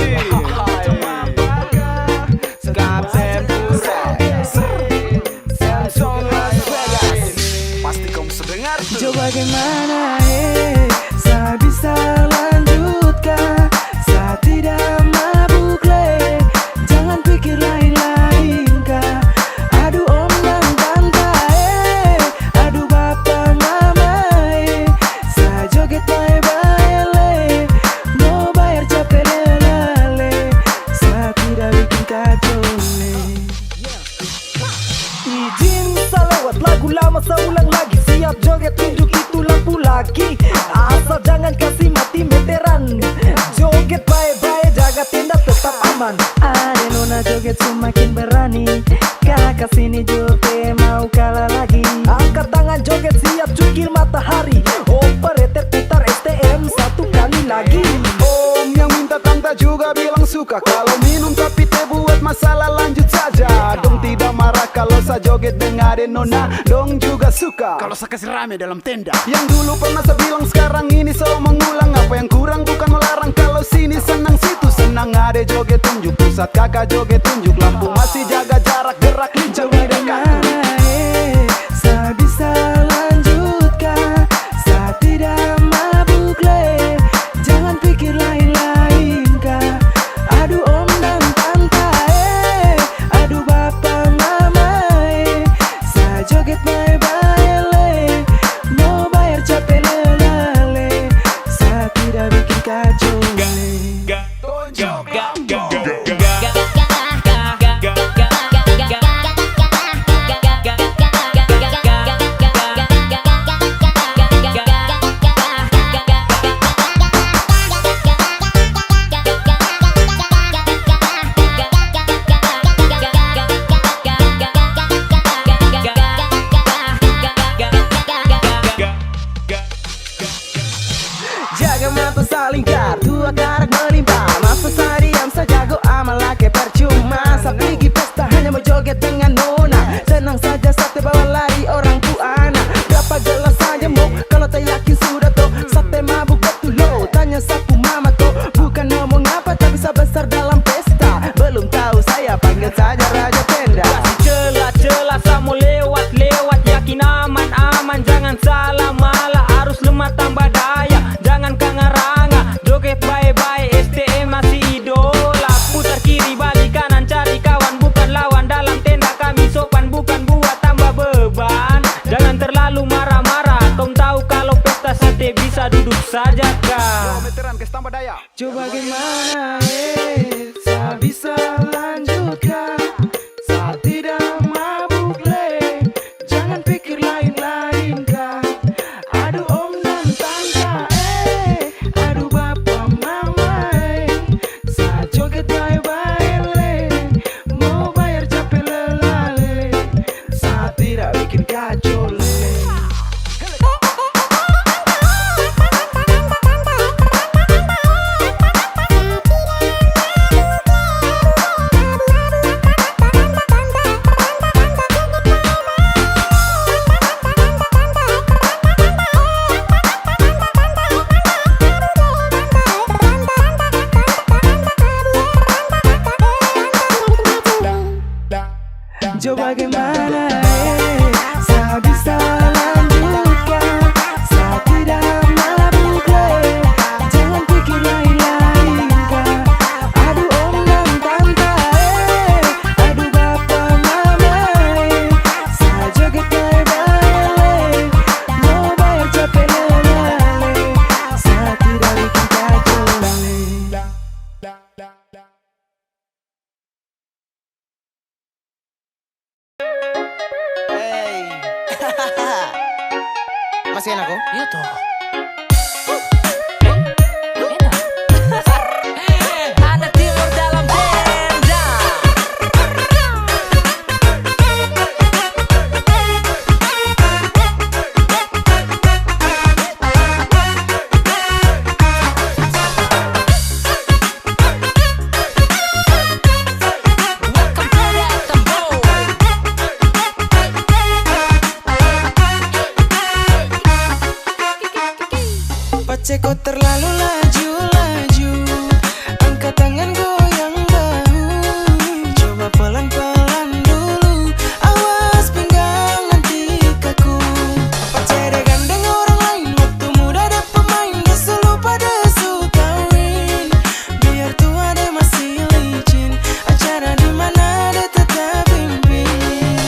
Kapten Pura, Samsung Las Vegas. Pasti kamu sedengar tuh. Coba bagaimana saya bisa lanjutkan, saya tidak mabuk le. Jangan pikir lain-lain kah. Aduh om dan tante aduh bapak mama saya joget bye-bye le. Mau bayar capek lele, saya tidak bikin kacau le. Izin salawat lagu lama seulang lagi, siap joget tunjuk itu lampu lagi. Asal jangan kasih mati meteran, joget bye-bye jaga tenda tetap aman. Ada nona joget semakin berani, kakak sini joget mau kalah lagi. Angkat tangan joget siap cukil matahari, operator putar STM satu kali lagi. Om yang minta tante juga bilang suka, kalau minum tapi teh buat masalah lanjut saja. Dong tidak marah kalau saya joget dengerin nona, dong juga suka kalau saya kasih rame dalam tenda. Yang dulu pernah saya bilang sekarang ini selalu mengulang, apa yang kurang bukan melarang, kalau sini senang situ senang. Ada joget tunjuk pusat, kakak joget tunjuk lampu, masih jaga jarak gerak lincah di dekat. Saya bisa lanjutkan, saya tidak mabuk le. Jangan pikir lain-lain kah. Aduh om dan tante aduh bapak mama saya joget bye-bye le. Mau bayar capek lele, saya tidak bikin kacau le. Jaga mata saling kar, tua karak melimpah. Masa saya diam saja go amal laki percuma. Saya pergi pesta hanya mau joget dengan nona, senang saja sate bawa lari orang puana. Berapa gelas saja mau, kalau tak yakin sudah toh. Sate mabuk betul lo, tanya sapu mama toh. Bukan ngomong apa tapi saya besar dalam pesta. Belum tahu saya panggil saja raja tenda. Celah-celah saya mau lewat-lewat, yakin aman-aman, jangan salah malah arus lemah tambah daya. Jangan kangaranga, joget bye-bye STM masih idola. Putar kiri balik kanan cari kawan, bukan lawan dalam tenda kami duduk saja kah? Coba gimana saya bisa lanjutkan saat tidak mabuk le. Jangan pikir lain-lain kah. Aduh om dan tante aduh bapak mama saat joget bye-bye le. Mau bayar capek lelah le. Saat tidak bikin kacau le. Coba bagaimana saya bisa lanjutkan saat tidak mabuk le. Jangan pikir lain-lain kah. Aduh om dan tante aduh bapak mama saya joget bye-bye le. Mau bayar capek lelah le. Saya tidak bikin kacau le. Masih enak kok? Iya toh. Anak timur dalam tenda. Pace kau terlalu laju-laju. Angkat tangan goyang bahu. Coba pelan-pelan dulu. Awas pinggang nanti kaku. Pace deh gandeng orang lain. Waktu muda ada pemain. Desu lupa desu kawin. Biar tua deh masih licin. Acara di mana deh tetap pimpin.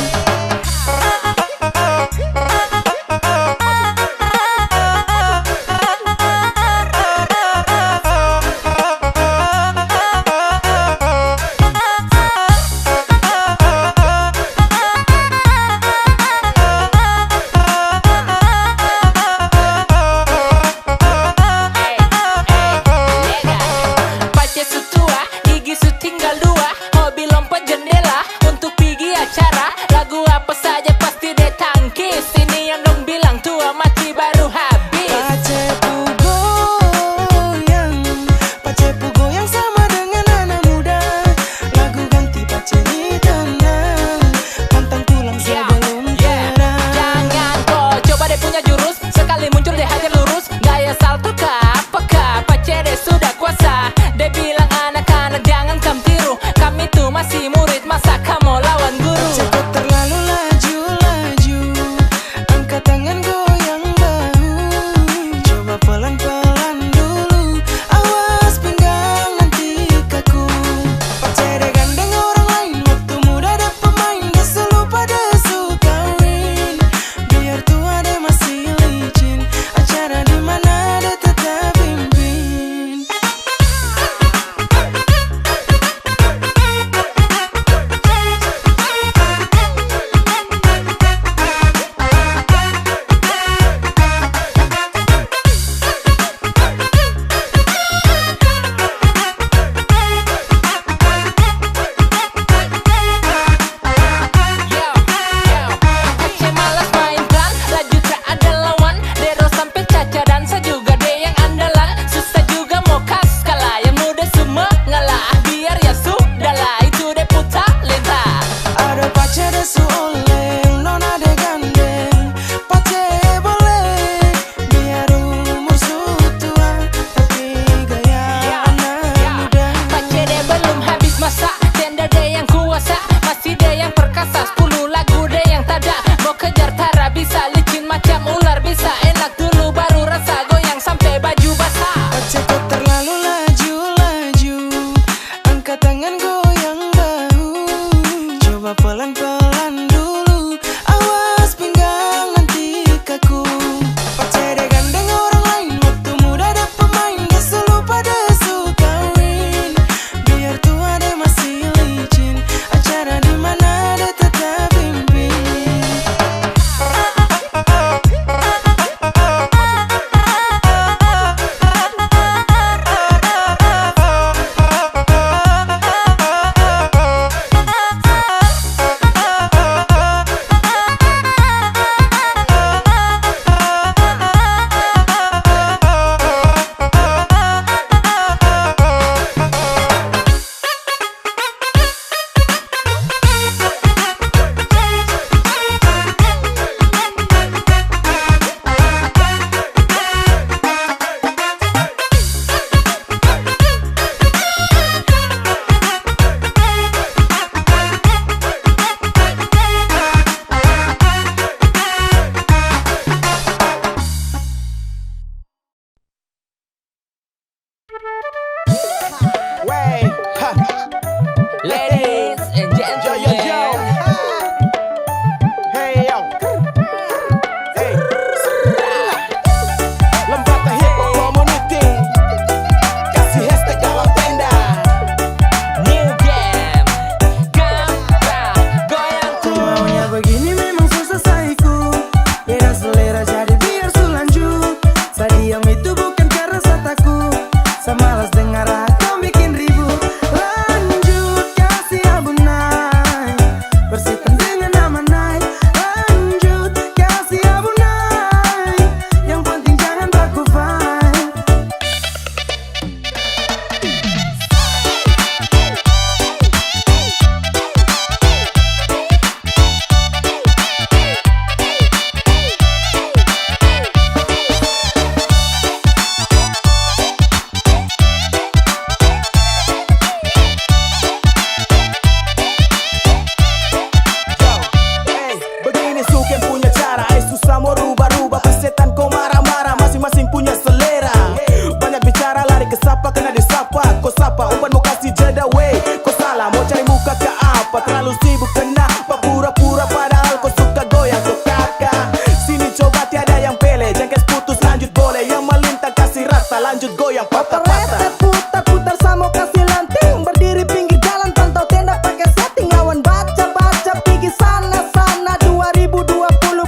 lanjut goyang patah-patah. Putar-putar sama kasih lanting, berdiri pinggir jalan pantau tenda pakai setting. Lawan baca-baca pergi sana-sana. 2020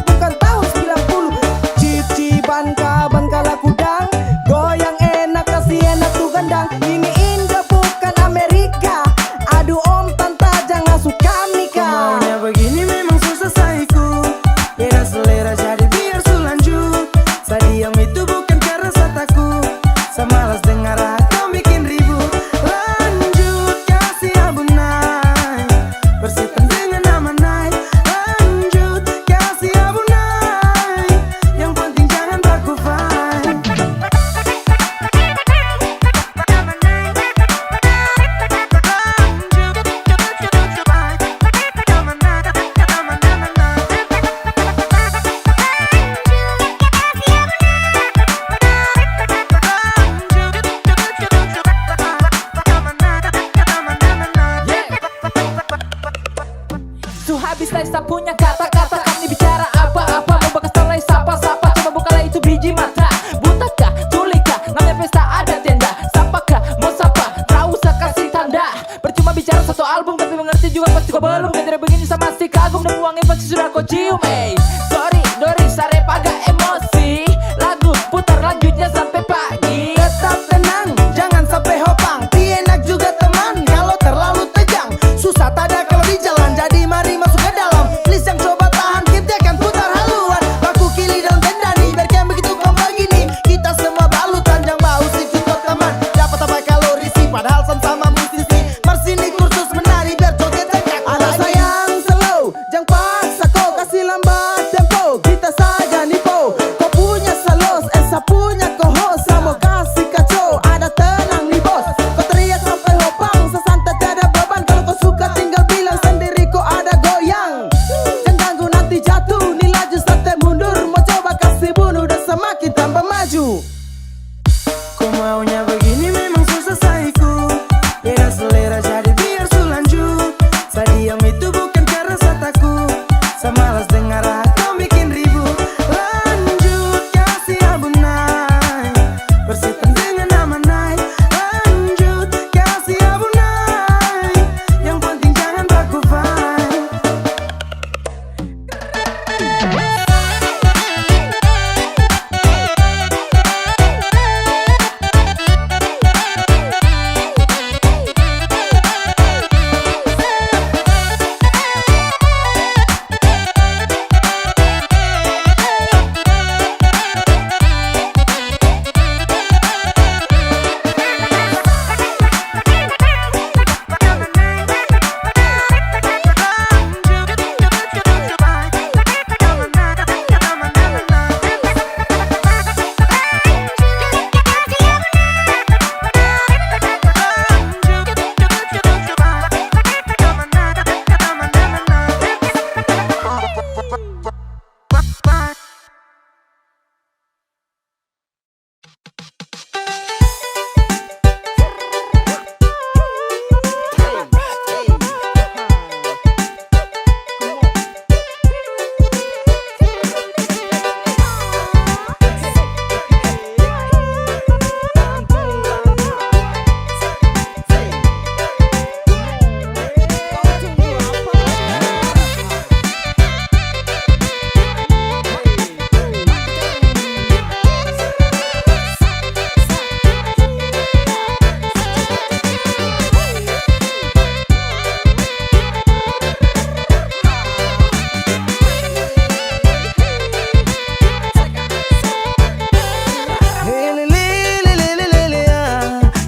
bukan tahun 90. Cici banka laku dang, goyang enak kasih enak tuh gendang. Ini Indo bukan Amerika, aduh om tante jangan suka nikah. Maunya begini memang susah saya ikut, beda selera jadi biar selanjut. Saya diam itu bukan karena saya takut, saya malas dengar kau bikin ribut. Lanjut kasih abunai, bersihkan dengan nama naik. Lanjut kasih abunai, yang penting jangan baku fight. Su habis saya punya kata-kata, kami bicara apa-apa, mau bakas talai sapa-sapa, coba bukalah itu biji mata. Butakah, tulikah, namanya pesta ada tenda. Sapakah, mau sapa, tak usah kasih tanda. Percuma bicara satu album, tapi mengerti juga pasti kau belum. Kan tidak begini sama si kagum, dan uangnya pasti sudah kau cium. Sorry, Dori, sarep agak emosi. Lagu putar lanjutnya sampai pagi. Tetap tenang, jangan sampai hopang. Enak juga teman, kalau terlalu tegang. Susah tada kalau di jalan, jadi mari masuk ke dalam. Please yang coba tahan, kita akan putar haluan. Baku kili dan tenda nih, biar kayak begitu kau begini. Kita semua balutan, jangan bau si cukup teman. Dapat apa kalori sih, padahal sama musisi. Mersini kursus menari, biar joget cekak. Anak sayang slow, jangan paksa kau kasih lambat tempo. Kita saja nipo, kau punya salos, Esa punya kohos. Sama kasih kacau, ada tenang nih bos. Kau teriak sampai hopang, sesantai tiada beban. Kalau kau suka tinggal bilang sendiri kau ada goyang. Jangan ganggu nanti jatuh, nih laju santai mundur. Mau coba kasih bunuh dan semakin tambah maju. Kau maunya begini memang susah saya ikut, beda selera jadi biar selanjut. Saya diam itu bukan karena saya takut, saya malas dengar kau bikin ribut. Lanjut kasih abunai, bersihkan dengan nama naik. Lanjut kasih abunai, yang penting jangan baku fight.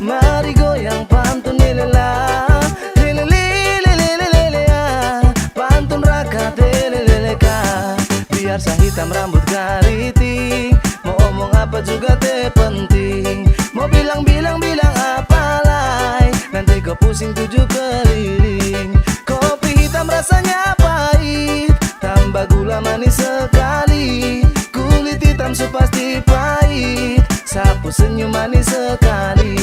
Mari goyang pantun lilela, pantun raka teleleleka. Biar sah hitam rambut keriting, mau omong apa juga teh penting. Mau bilang apa lai, nanti kau pusing 7 keliling. Kopi hitam rasanya pahit, tambah gula manis sekali. Kulit hitam su pasti pahit, sapu senyum manis sekali.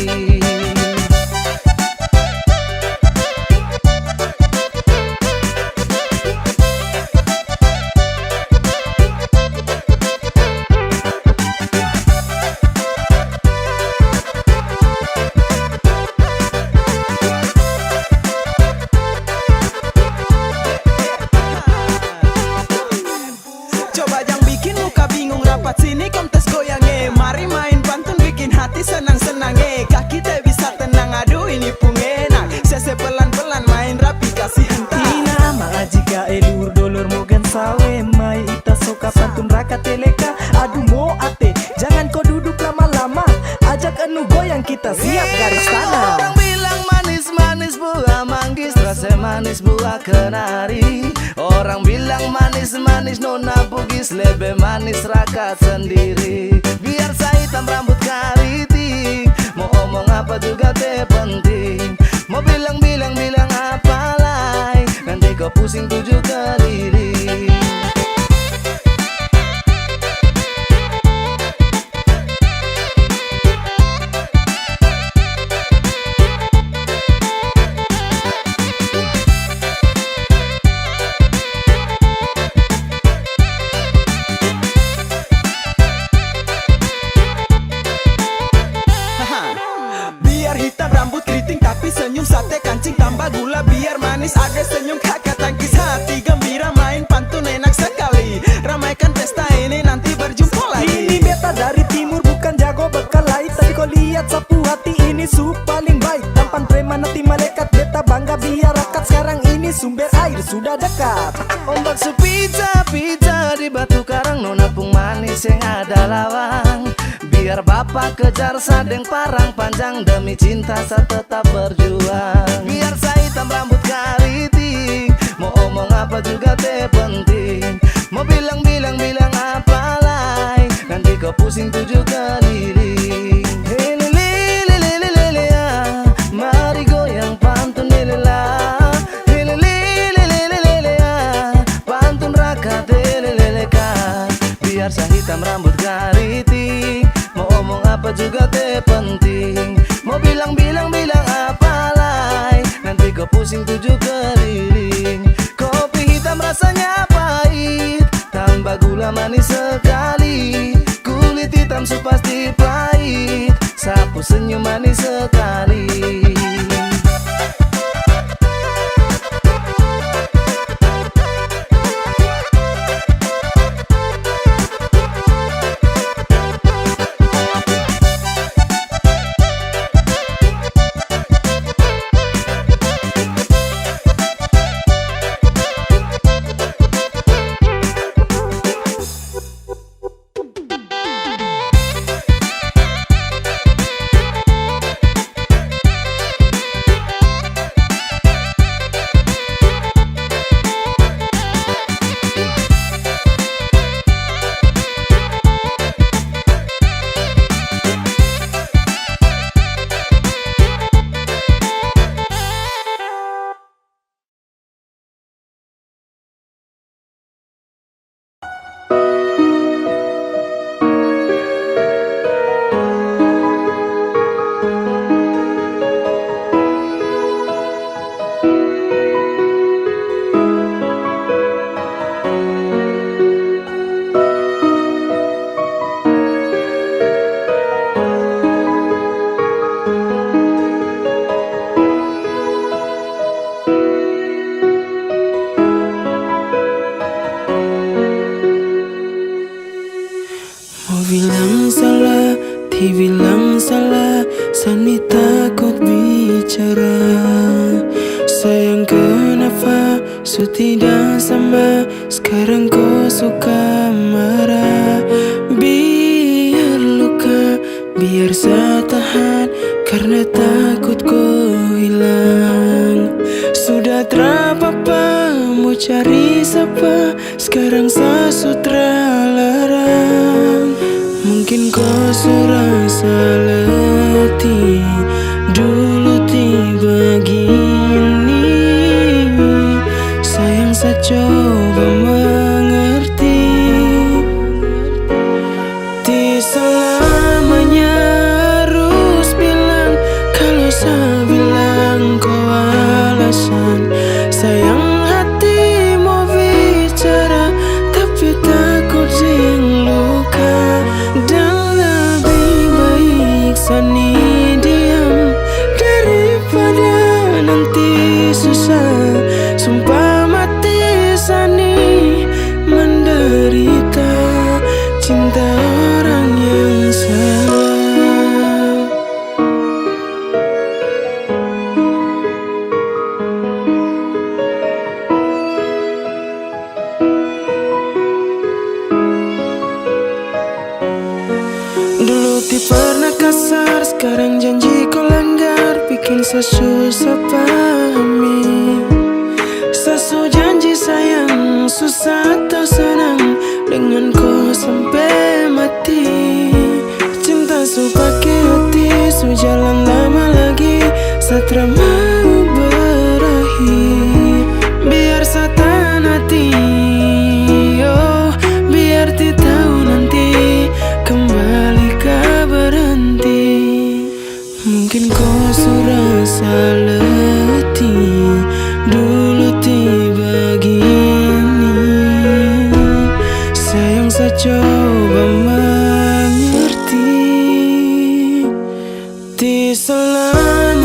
tenang kak kita bisa tenang. Aduh ini pun enak. Sese pelan-pelan main rapi kasih hentak. Ina mga jika elur dolor mogan sawe mai ita soka pantun raka teleka. Aduh mo ate jangan kau duduk lama-lama. Ajak anu goyang kita siap garis tanah. Orang bilang manis-manis buah manggis, rasa manis buah kenari. Orang bilang manis-manis nona bugis, lebih manis raka sendiri. Biar saya hitam rambut keriting, mau omong apa juga teh penting. Mau bilang-bilang apa lagi, nanti kau pusing tujuh keliling. Biar hitam rambut keriting tapi senyum sate kancing tambah gula. Biar manis ada senyum kakak tangkis hati gembira. Main pantun enak sekali. Ramaikan pesta ini nanti berjumpa lagi. Ini beta dari timur bukan jago berkelahi. Tapi kau lihat sapu hati ini su paling baik. Tampan preman hati malaikat beta bangga biar rakat. Sekarang ini sumber air sudah dekat. Ombak sepija-pija di batu karang. Nona pung manis yang ada lawang. Biar bapak kejar sadeng parang panjang. Demi cinta saya tetap berjuang. Biar saya hitam rambut keriting, mau omong apa juga teh penting. Mau bilang apa lagi, nanti kau pusing tujuh keliling. Lele mari goyang pantun lele. Pantun raka lele kak. Biar saya hitam rambut keriting, mau omong apa juga teh penting. Mau bilang apa lagi, nanti kau pusing tujuh keliling. Kopi hitam rasanya pahit, tambah gula manis sekali. Kulit hitam su pasti pahit, sapu senyum manis sekali. Dibilang salah, Sani takut bicara. Sayang kenapa su tidak sama. Sekarang kau suka marah. Biar luka, biar saya tahan, karena takut kau hilang. Sudah terapa-apa, mau cari siapa. Sekarang saya sutra larang. Mungkin kau rasa letih dulu tiba gini. Sayang saya coba mengerti. Di selamanya harus bilang kalau saya bilang kau alasan. Sayang hati mau bicara tapi takut jing luka. Dan lebih baik Sani diam saya susah pahami. Sesu janji sayang, susah atau senang dengan kau sampai mati. Cinta su pakai hati, su jalan lama lagi, satra mau berakhir. Biar saya tahan hati, oh, biar ti tahu nanti kembali ke berhenti. Mungkin kau rasa letih dulu tiba gini. Sayang saya coba mengerti. Di selanjutnya